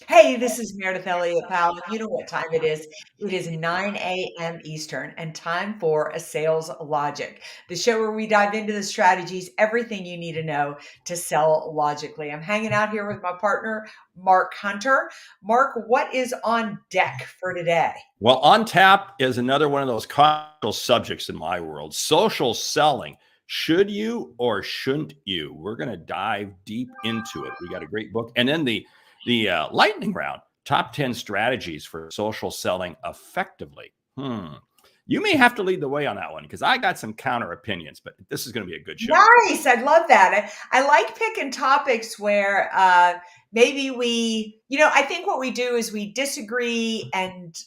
Hey, this is Meredith Elliott Powell. You know what time it is. It is 9 a.m. Eastern and time for a Sales Logic, the show where we dive into the strategies, everything you need to know to sell logically. I'm hanging out here with my partner, Mark Hunter. Mark, what is on deck for today? Well, on tap is another one of those controversial subjects in my world. Social selling. Should you or shouldn't you? We're going to dive deep into it. We got a great book. And then the lightning round, top 10 strategies for social selling effectively. You may have to lead the way on that one because I got some counter opinions, but this is going to be a good show. Nice. I love that. I like picking topics where maybe I think what we do is we disagree and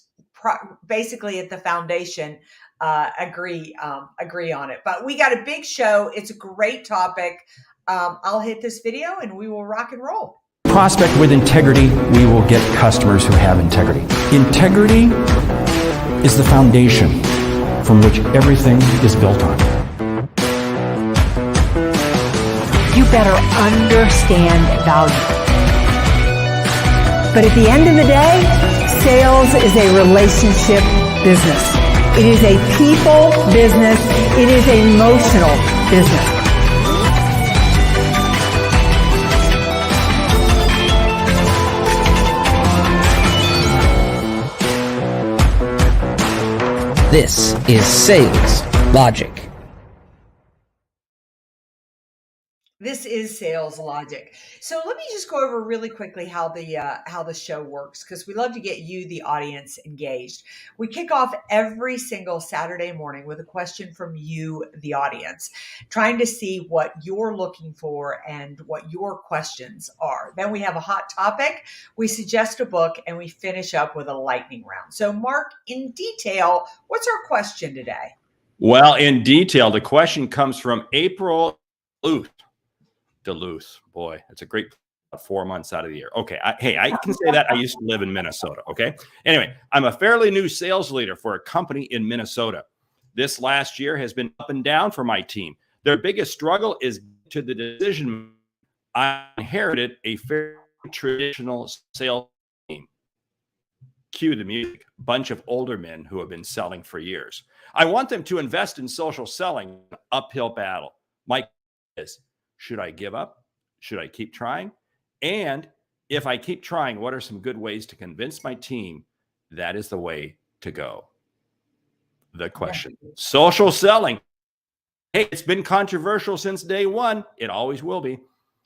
basically at the foundation agree on it. But we got a big show. It's a great topic. I'll hit this video and we will rock and roll. Prospect with integrity, we will get customers who have integrity. Integrity is the foundation from which everything is built on. You better understand value. But at the end of the day, sales is a relationship business. It is a people business. It is an emotional business. This is Sales Logic. This is Sales Logic. So let me just go over really quickly how the show works because we love to get you, the audience, engaged. We kick off every single Saturday morning with a question from you, the audience, trying to see what you're looking for and what your questions are. Then we have a hot topic, we suggest a book, and we finish up with a lightning round. So Mark, in detail, what's our question today? Well, in detail, the question comes from April Duluth. Boy, that's a great 4 months out of the year. Okay. I can say that. I used to live in Minnesota. Okay. Anyway, I'm a fairly new sales leader for a company in Minnesota. This last year has been up and down for my team. Their biggest struggle is to the decision. I inherited a fairly traditional sales team. Cue the music. Bunch of older men who have been selling for years. I want them to invest in social selling, uphill battle. My question is, should I give up? Should I keep trying? And if I keep trying, what are some good ways to convince my team that is the way to go? The question. Yeah. Social selling. Hey, it's been controversial since day one. It always will be.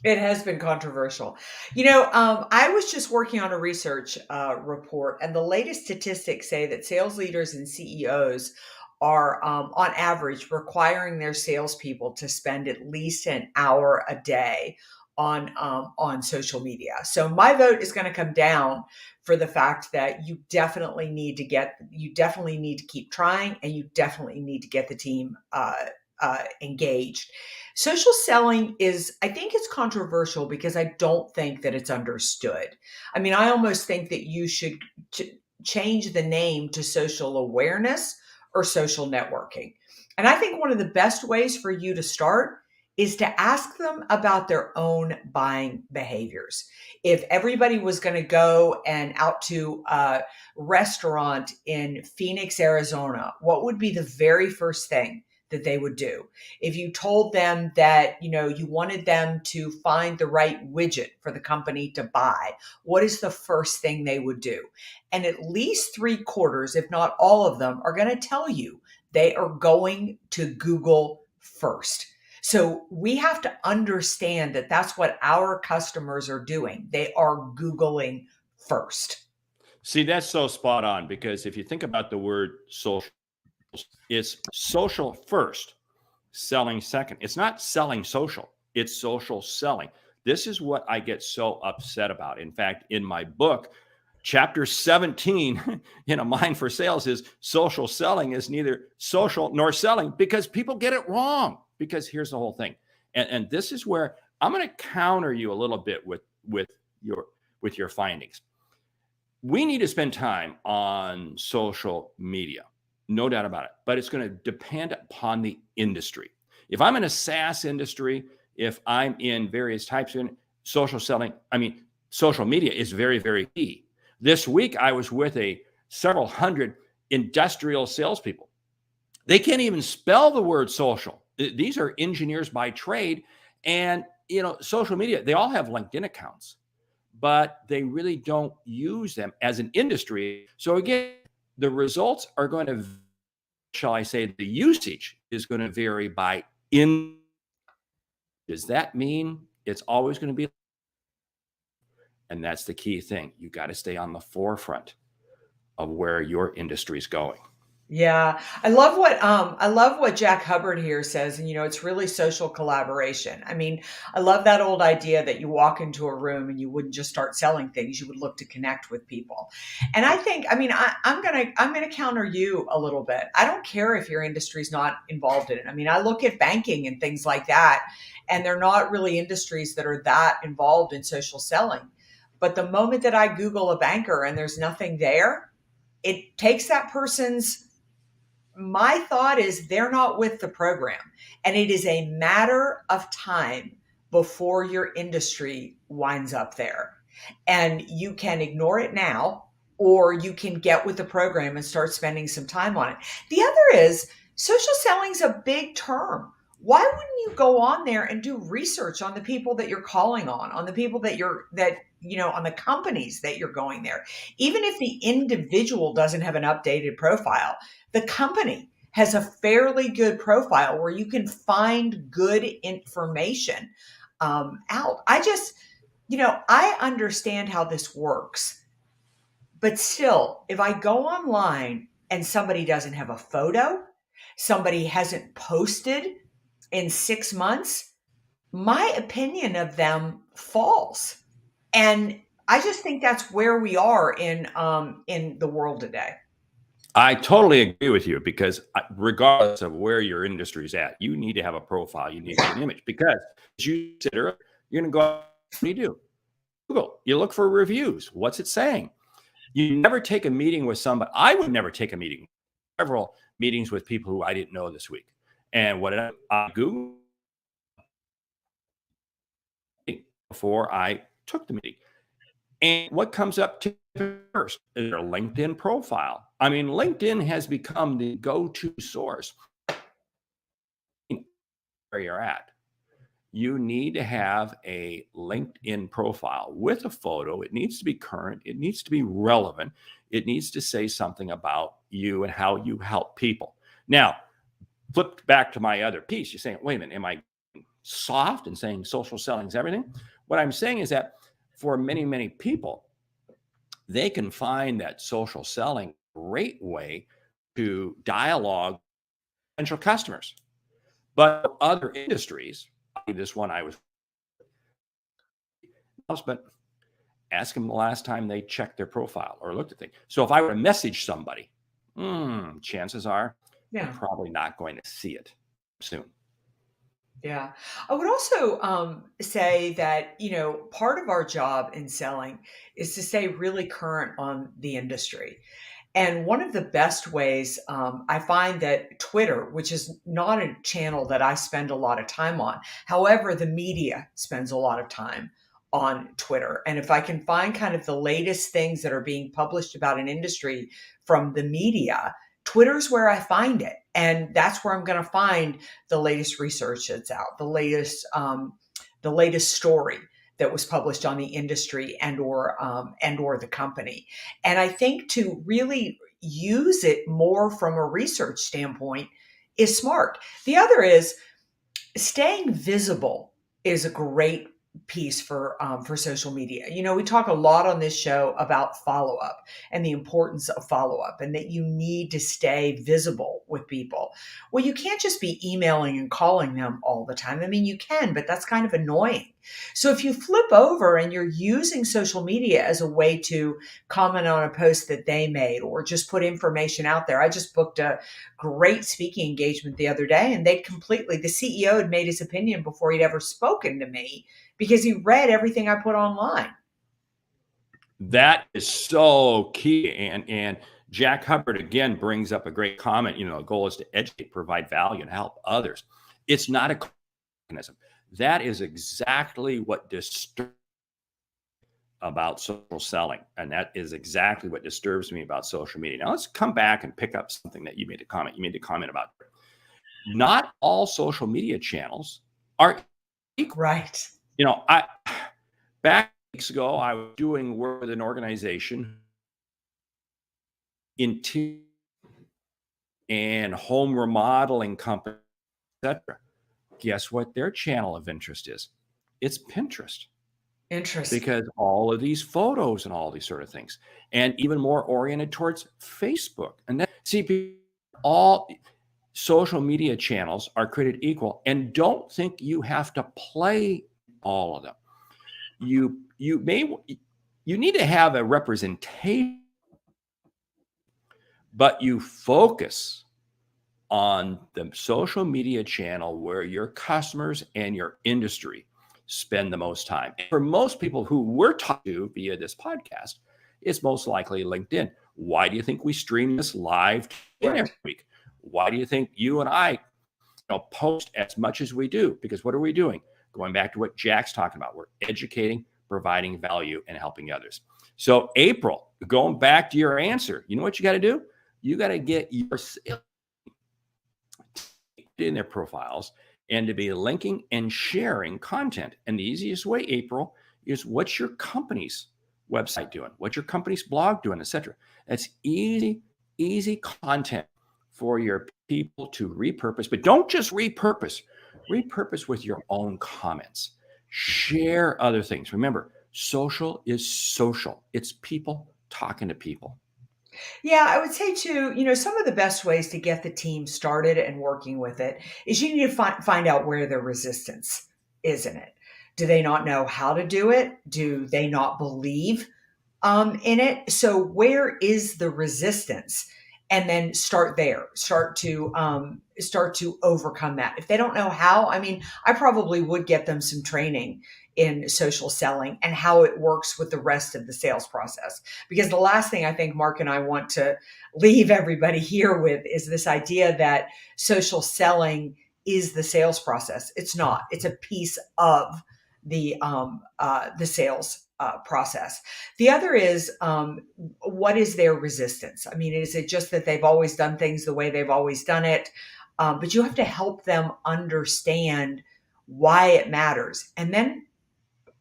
It has been controversial. I was just working on a research report, and the latest statistics say that sales leaders and CEOs are on average requiring their salespeople to spend at least an hour a day on social media. So my vote is going to come down for the fact that you definitely need to keep trying, and you definitely need to get the team engaged. Social selling I think it's controversial because I don't think that it's understood. I mean, I almost think that you should change the name to social awareness or social networking. And I think one of the best ways for you to start is to ask them about their own buying behaviors. If everybody was going to go and out to a restaurant in Phoenix, Arizona, what would be the very first thing that they would do? If you told them that, you wanted them to find the right widget for the company to buy, what is the first thing they would do? And at least 3/4, if not all of them, are going to tell you they are going to Google first. So we have to understand that that's what our customers are doing. They are Googling first. See, that's so spot on, because if you think about the word social, it's social first, selling second. It's not selling social, it's social selling. This is what I get so upset about. In fact, in my book, chapter 17 in A Mind for Sales is social selling is neither social nor selling, because people get it wrong. Because here's the whole thing. And this is where I'm going to counter you a little bit with your findings. We need to spend time on social media. No doubt about it. But it's going to depend upon the industry. If I'm in a SaaS industry, if I'm in various types of social selling, social media is very, very key. This week, I was with several hundred industrial salespeople. They can't even spell the word social. These are engineers by trade. And, social media, they all have LinkedIn accounts, but they really don't use them as an industry. So again, the results are going to, shall I say, the usage is going to vary by in. Does that mean it's always going to be? And that's the key thing. You got to stay on the forefront of where your industry is going. Yeah, I love what Jack Hubbard here says, and it's really social collaboration. I mean, I love that old idea that you walk into a room and you wouldn't just start selling things; you would look to connect with people. And I think, I mean, I'm gonna counter you a little bit. I don't care if your industry's not involved in it. I mean, I look at banking and things like that, and they're not really industries that are that involved in social selling. But the moment that I Google a banker and there's nothing there, it takes that person's my thought is they're not with the program. And it is a matter of time before your industry winds up there. And you can ignore it now, or you can get with the program and start spending some time on it. The other is social selling is a big term. Why wouldn't you go on there and do research on the people that you're calling on the people on the companies that you're going there? Even if the individual doesn't have an updated profile, the company has a fairly good profile where you can find good information out. I understand how this works, but still, if I go online and somebody doesn't have a photo, somebody hasn't posted in 6 months, my opinion of them falls. And I just think that's where we are in the world today. I totally agree with you, because regardless of where your industry is at, you need to have a profile. You need to have an image, because as you said earlier, you're going to go, what do you do? Google, you look for reviews. What's it saying? You never take a meeting with somebody. I would never take a meeting, several meetings with people who I didn't know this week. And what did I Google before I took the meeting? And what comes up to first is their LinkedIn profile. I mean, LinkedIn has become the go-to source where you're at. You need to have a LinkedIn profile with a photo. It needs to be current. It needs to be relevant. It needs to say something about you and how you help people. Now, flip back to my other piece. You're saying, wait a minute, am I soft and saying social selling is everything? What I'm saying is that for many, many people, they can find that social selling a great way to dialogue with potential customers. But other industries, this one I was, but ask them the last time they checked their profile or looked at things. So if I were to message somebody, chances are they're probably not going to see it soon. Yeah. I would also say that, part of our job in selling is to stay really current on the industry. And one of the best ways, I find that Twitter, which is not a channel that I spend a lot of time on, however, the media spends a lot of time on Twitter. And if I can find kind of the latest things that are being published about an industry from the media, Twitter's where I find it. And that's where I'm going to find the latest research that's out, the latest story that was published on the industry and or the company. And I think to really use it more from a research standpoint is smart. The other is staying visible is a great piece for social media. We talk a lot on this show about follow up and the importance of follow up, and that you need to stay visible with people. Well, you can't just be emailing and calling them all the time. I mean, you can, but that's kind of annoying. So if you flip over and you're using social media as a way to comment on a post that they made or just put information out there. I just booked a great speaking engagement the other day, and the CEO had made his opinion before he'd ever spoken to me because he read everything I put online. That is so key. And Jack Hubbard again brings up a great comment. The goal is to educate, provide value, and help others. It's not a mechanism. That is exactly what disturbs about social selling. And that is exactly what disturbs me about social media. Now let's come back and pick up something that you made a comment. You made a comment about not all social media channels are equal. Right. Back weeks ago, I was doing work with an organization in and home remodeling company, etc. Guess what their channel of interest is? It's Pinterest. Interesting. Because all of these photos and all these sort of things, and even more oriented towards Facebook. And then see, all social media channels are created equal, and don't think you have to play all of them. You need to have a representation, but you focus on the social media channel where your customers and your industry spend the most time. And for most people who we're talking to via this podcast, it's most likely LinkedIn. Why do you think we stream this live every week? Why do you think you and I post as much as we do? Because what are we doing? Going back to what Jack's talking about, we're educating, providing value, and helping others. So April, going back to your answer, you know what you got to do? You got to get your sales in their profiles and to be linking and sharing content. And the easiest way, April, is what's your company's website doing? What's your company's blog doing, etc. That's easy content for your people to repurpose. But don't just repurpose with your own comments. Share other things. Remember, social is social. It's people talking to people. Yeah, I would say too, some of the best ways to get the team started and working with it is you need to find out where the resistance is in it. Do they not know how to do it? Do they not believe in it? So where is the resistance? And then start there. Start to overcome that. If they don't know how, I probably would get them some training in social selling and how it works with the rest of the sales process. Because the last thing I think Mark and I want to leave everybody here with is this idea that social selling is the sales process. It's not. It's a piece of the sales process. The other is, what is their resistance? Is it just that they've always done things the way they've always done it? But you have to help them understand why it matters. And then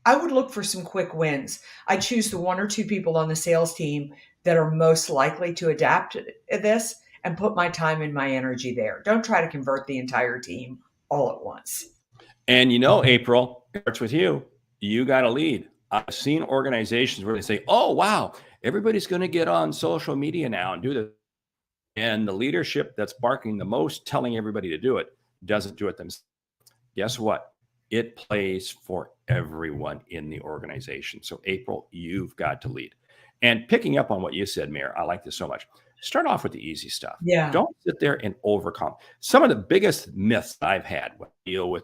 I would look for some quick wins. I choose the one or two people on the sales team that are most likely to adapt to this and put my time and my energy there. Don't try to convert the entire team all at once. And April, it starts with you. You got to lead. I've seen organizations where they say, oh, wow, everybody's going to get on social media now and do this. And the leadership that's barking the most, telling everybody to do it, doesn't do it themselves. Guess what? It plays for everyone in the organization. So April, you've got to lead. And picking up on what you said, Mayor, I like this so much. Start off with the easy stuff. Yeah. Don't sit there and overcome. Some of the biggest myths I've had when I deal with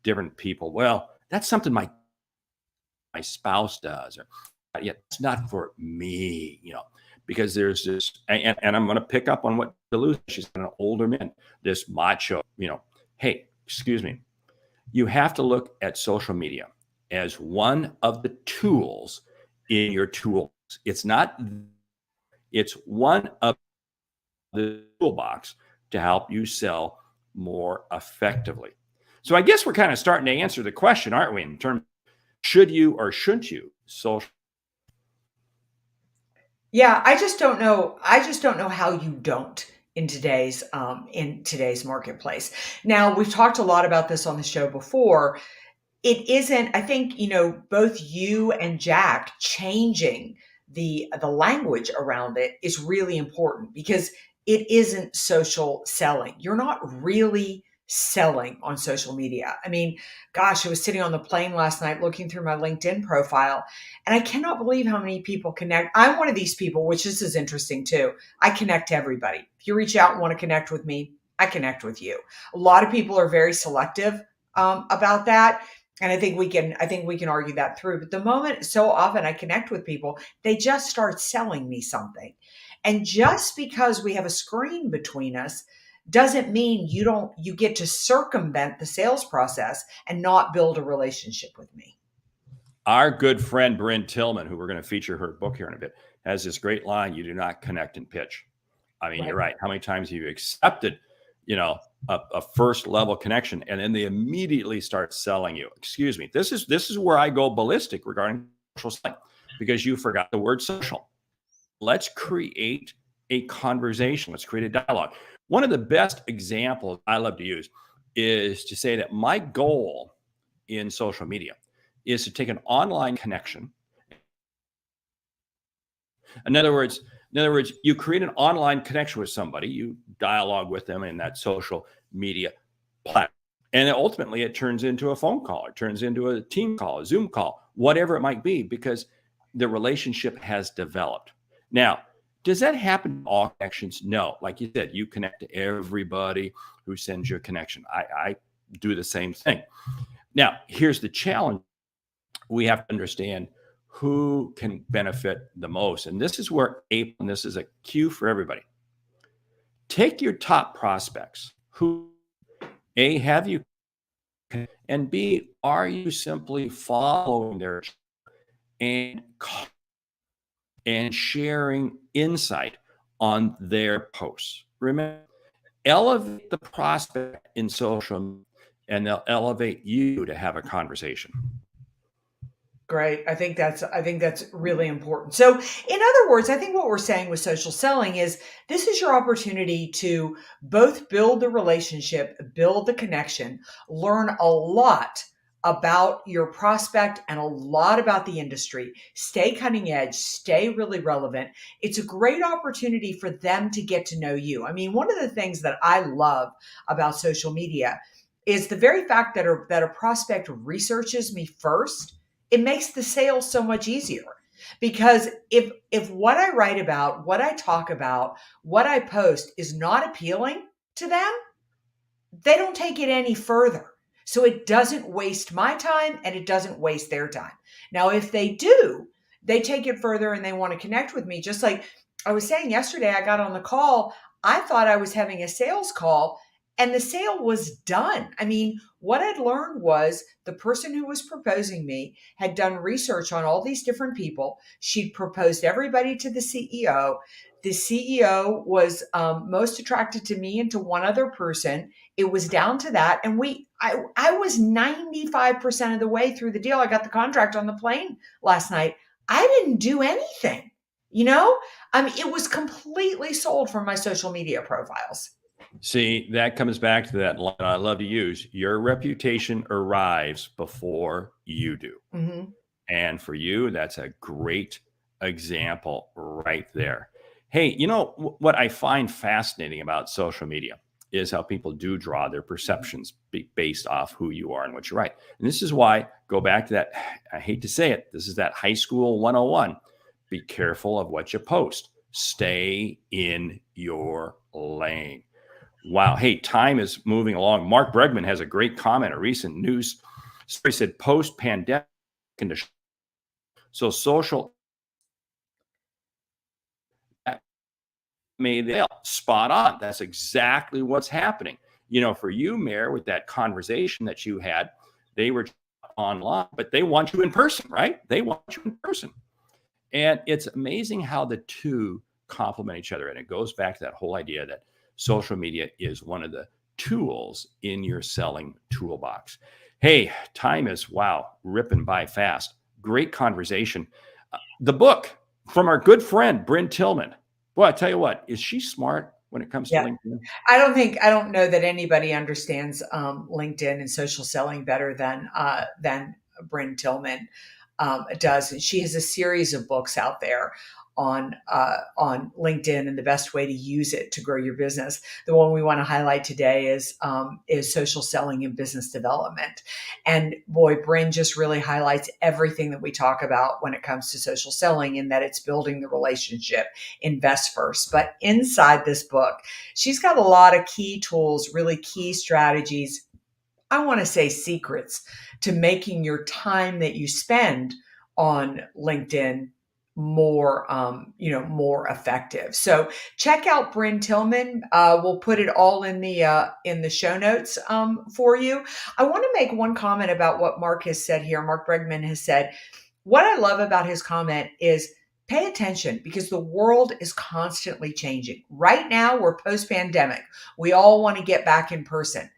different people. Well, that's something my spouse does, or it's not for me, because there's this, and I'm going to pick up on what Duluth, she's an older man, this macho, hey, excuse me. You have to look at social media as one of the tools in your tools. It's one of the toolbox to help you sell more effectively. So I guess we're kind of starting to answer the question, aren't we, in terms of should you or shouldn't you social? Yeah, I just don't know how you don't in today's marketplace. Now, we've talked a lot about this on the show before. It isn't, I think, both you and Jack changing the language around it is really important because it isn't social selling. You're not really selling on social media. Gosh, I was sitting on the plane last night looking through my LinkedIn profile, and I cannot believe how many people connect. I'm one of these people, which this is interesting too. I connect to everybody. If you reach out and want to connect with me, I connect with you. A lot of people are very selective about that. And I think we can argue that through. But the moment, so often I connect with people, they just start selling me something. And just because we have a screen between us doesn't mean you get to circumvent the sales process and not build a relationship with me. Our good friend Bryn Tillman, who we're going to feature her book here in a bit, has this great line: "You do not connect and pitch." I mean, you're right. How many times have you accepted, a first level connection, and then they immediately start selling you? Excuse me. This is where I go ballistic regarding social selling, because you forgot the word social. Let's create a conversation. Let's create a dialogue. One of the best examples I love to use is to say that my goal in social media is to take an online connection. In other words, you create an online connection with somebody, you dialogue with them in that social media platform, and then ultimately it turns into a phone call, it turns into a team call, a Zoom call, whatever it might be, because the relationship has developed. Now, does that happen in all connections? No. Like you said, you connect to everybody who sends you a connection. I do the same thing. Now, here's the challenge. We have to understand who can benefit the most. And this is where and this is a cue for everybody. Take your top prospects. Who, A, have you, and B, are you simply following their and sharing insight on their posts? Remember, elevate the prospect in social, and they'll elevate you to have a conversation. Great. I think that's really important. So in other words, I think what we're saying with social selling is this is your opportunity to both build the relationship, build the connection, learn a lot about your prospect and a lot about the industry, stay cutting edge, stay really relevant. It's a great opportunity for them to get to know you. I mean, one of the things that I love about social media is the very fact that a prospect researches me first. It makes the sale so much easier, because if what I write about, what I talk about, what I post is not appealing to them, they don't take it any further. So it doesn't waste my time and it doesn't waste their time. Now, if they do, they take it further and they want to connect with me. Just like I was saying yesterday, I got on the call. I thought I was having a sales call and the sale was done. I mean, what I'd learned was the person who was proposing me had done research on all these different people. She'd proposed everybody to the CEO. The CEO was most attracted to me and to one other person. It was down to that. And I was 95% of the way through the deal. I got the contract on the plane last night. I didn't do anything, it was completely sold from my social media profiles. See, that comes back to that line I love to use. Your reputation arrives before you do. Mm-hmm. And for you, that's a great example right there. Hey, what I find fascinating about social media is how people do draw their perceptions based off who you are and what you write. And this is why, go back to that, I hate to say it, this is that high school 101. Be careful of what you post. Stay in your lane. Wow. Hey, time is moving along. Mark Bregman has a great comment. A recent news story said post-pandemic conditions. So social made the spot on. That's exactly what's happening. For you, Mayor, with that conversation that you had, they were online, but they want you in person, right? They want you in person. And it's amazing how the two complement each other. And it goes back to that whole idea that social media is one of the tools in your selling toolbox. Hey, time is, ripping by fast. Great conversation. The book from our good friend, Bryn Tillman. Boy, I tell you what, is she smart when it comes to LinkedIn? I don't know that anybody understands LinkedIn and social selling better than Bryn Tillman does. And she has a series of books out there on LinkedIn and the best way to use it to grow your business. The one we want to highlight today is social selling and business development. And boy, Bryn just really highlights everything that we talk about when it comes to social selling, in that it's building the relationship, invest first. But inside this book, she's got a lot of key tools, really key strategies. I want to say secrets to making your time that you spend on LinkedIn more, more effective. So check out Bryn Tillman. We'll put it all in the show notes for you. I want to make one comment about what Mark has said here. Mark Bregman has said, what I love about his comment is pay attention because the world is constantly changing. Right now, we're post-pandemic. We all want to get back in person.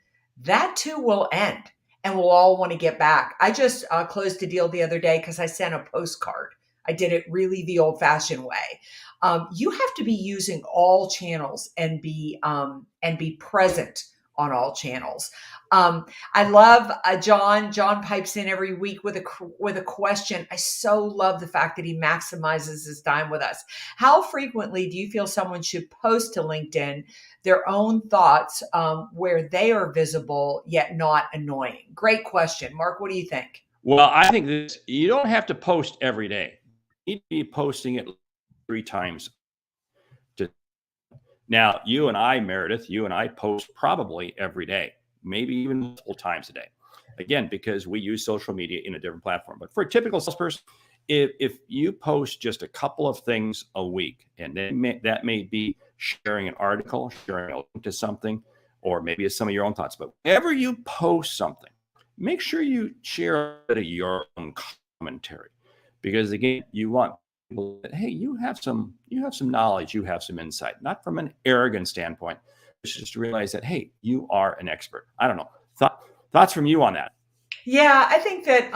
That too will end and we'll all want to get back. I just closed a deal the other day because I sent a postcard. I did it really the old-fashioned way. You have to be using all channels and be present on all channels. I love John. John pipes in every week with a question. I so love the fact that he maximizes his time with us. How frequently do you feel someone should post to LinkedIn their own thoughts where they are visible yet not annoying? Great question, Mark. What do you think? Well, I think this, you don't have to post every day. You need to be posting it 3 times. Now, you and I, Meridith, you and I post probably every day, maybe even multiple times a day. Again, because we use social media in a different platform. But for a typical salesperson, if you post just a couple of things a week, and that may be sharing an article, sharing a link to something, or maybe it's some of your own thoughts. But whenever you post something, make sure you share a bit of your own commentary, because again, you want people that, hey, you have some knowledge, you have some insight, not from an arrogant standpoint, but just to realize that, hey, you are an expert. I don't know. Thoughts from you on that? Yeah, I think that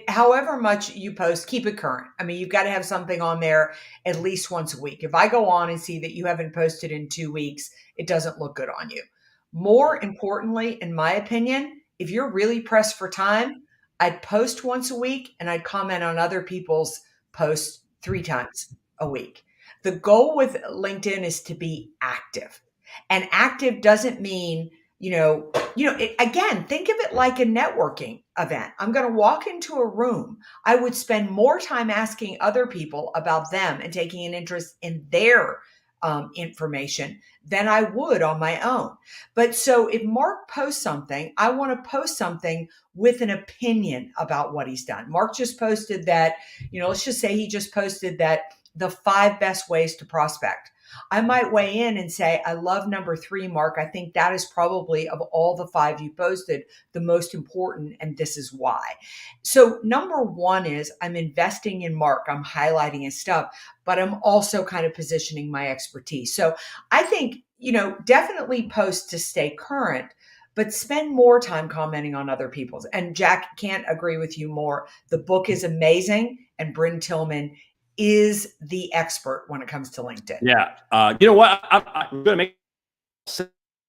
however much you post, keep it current. I mean, you've got to have something on there at least once a week. If I go on and see that you haven't posted in 2 weeks, it doesn't look good on you. More importantly, in my opinion, if you're really pressed for time, I'd post once a week and I'd comment on other people's posts 3 times a week. The goal with LinkedIn is to be active. And active doesn't mean, again, think of it like a networking event. I'm going to walk into a room. I would spend more time asking other people about them and taking an interest in their information than I would on my own. But so if Mark posts something, I want to post something with an opinion about what he's done. Mark just posted that, let's just say he just posted that the 5 best ways to prospect. I might weigh in and say, I love number 3, Mark. I think that is probably, of all the 5 you posted, the most important, and this is why. So number 1 is I'm investing in Mark. I'm highlighting his stuff, but I'm also kind of positioning my expertise. So I think, definitely post to stay current, but spend more time commenting on other people's. And Jack, can't agree with you more. The book is amazing, and Bryn Tillman is the expert when it comes to LinkedIn. Yeah. You know what? I'm going to make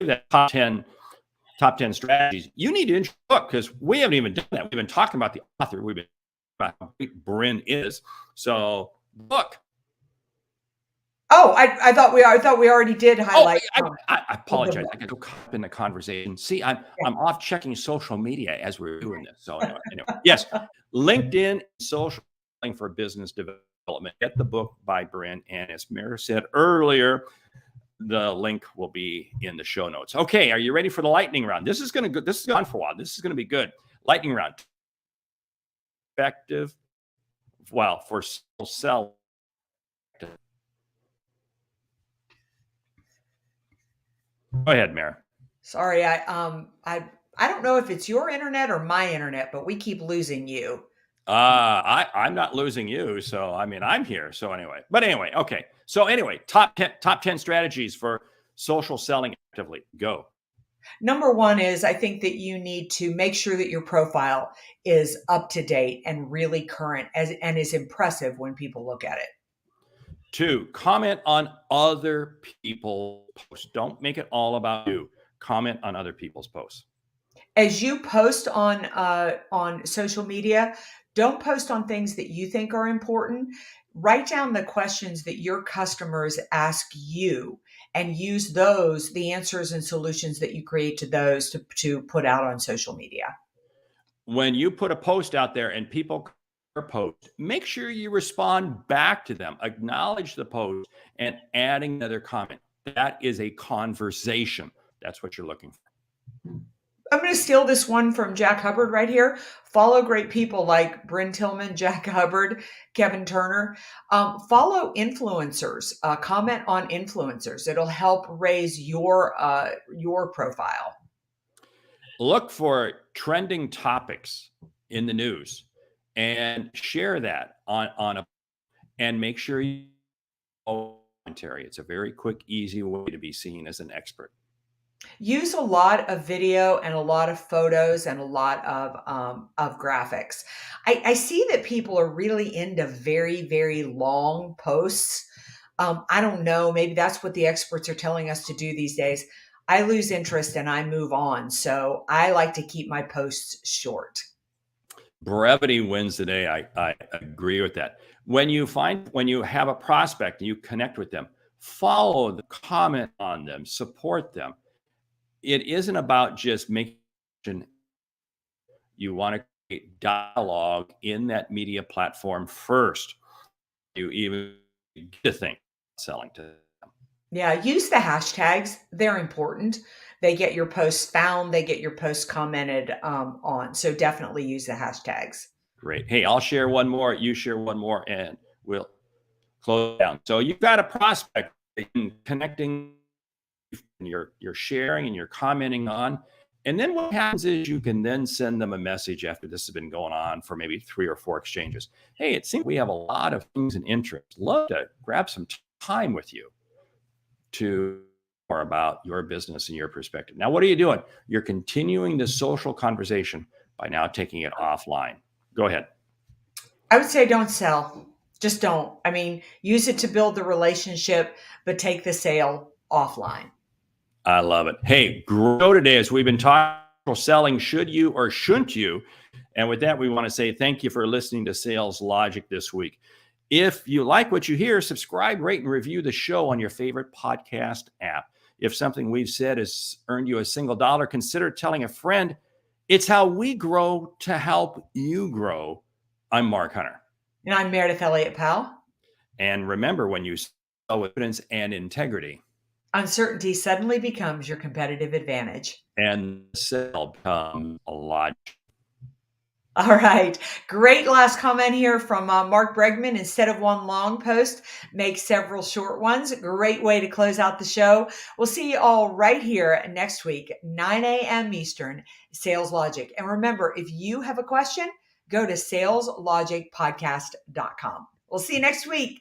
that top 10 strategies. You need to intro the book because we haven't even done that. We've been talking about the author. We've been about how great Bryn is. So, book. Oh, I thought we already did highlight. I apologize. I got so caught up in the conversation. See, I'm off checking social media as we're doing this. So anyway, yes, LinkedIn social for business development. Get the book by Bryn, and as Meredith said earlier, the link will be in the show notes. Okay, are you ready for the lightning round? This is going on for a while. This is going to be good. Lightning round. Effective. Well, for sell. Go ahead, Mare. Sorry, I don't know if it's your internet or my internet, but we keep losing you. I'm not losing you. So, I mean, I'm here. So anyway, okay. So anyway, top 10 strategies for social selling actively. Go. Number 1 is I think that you need to make sure that your profile is up to date and really current and is impressive when people look at it. 2, comment on other people's posts. Don't make it all about you. Comment on other people's posts. As you post on social media, don't post on things that you think are important. Write down the questions that your customers ask you and use those, the answers and solutions that you create to those to put out on social media. When you put a post out there and people post, make sure you respond back to them, acknowledge the post, and adding another comment. That is a conversation. That's what you're looking for. I'm going to steal this one from Jack Hubbard right here. Follow great people like Bryn Tillman, Jack Hubbard, Kevin Turner. Follow influencers. Comment on influencers. It'll help raise your profile. Look for trending topics in the news and share that on a, and make sure you commentary. It's a very quick, easy way to be seen as an expert. Use a lot of video and a lot of photos and a lot of graphics. I see that people are really into very, very long posts. I don't know, maybe that's what the experts are telling us to do these days. I lose interest and I move on. So I like to keep my posts short. Brevity wins the day. I agree with that. When you have a prospect and you connect with them, follow the comment on them, support them. It isn't about just making. You want to create dialogue in that media platform first. You even get to think selling to them. Yeah, use the hashtags. They're important. They get your posts found. They get your posts commented on. So definitely use the hashtags. Great. Hey, I'll share one more. You share one more, and we'll close down. So you've got a prospect in connecting, and you're sharing and you're commenting on. And then what happens is you can then send them a message after this has been going on for maybe 3 or 4 exchanges. Hey, it seems we have a lot of things and interests. Love to grab some time with you to more about your business and your perspective. Now, what are you doing? You're continuing the social conversation by now taking it offline. Go ahead. I would say don't sell. Just don't. I mean, use it to build the relationship, but take the sale offline. I love it. Hey, grow today as we've been talking selling. Should you or shouldn't you? And with that, we want to say thank you for listening to Sales Logic this week. If you like what you hear, subscribe, rate, and review the show on your favorite podcast app. If something we've said has earned you a single dollar, consider telling a friend. It's how we grow to help you grow. I'm Mark Hunter. And I'm Meridith Elliott Powell. And remember, when you sell with confidence and integrity, uncertainty suddenly becomes your competitive advantage. And sell becomes a lot. All right. Great last comment here from Mark Bregman. Instead of one long post, make several short ones. Great way to close out the show. We'll see you all right here next week, 9 a.m. Eastern, Sales Logic. And remember, if you have a question, go to saleslogicpodcast.com. We'll see you next week.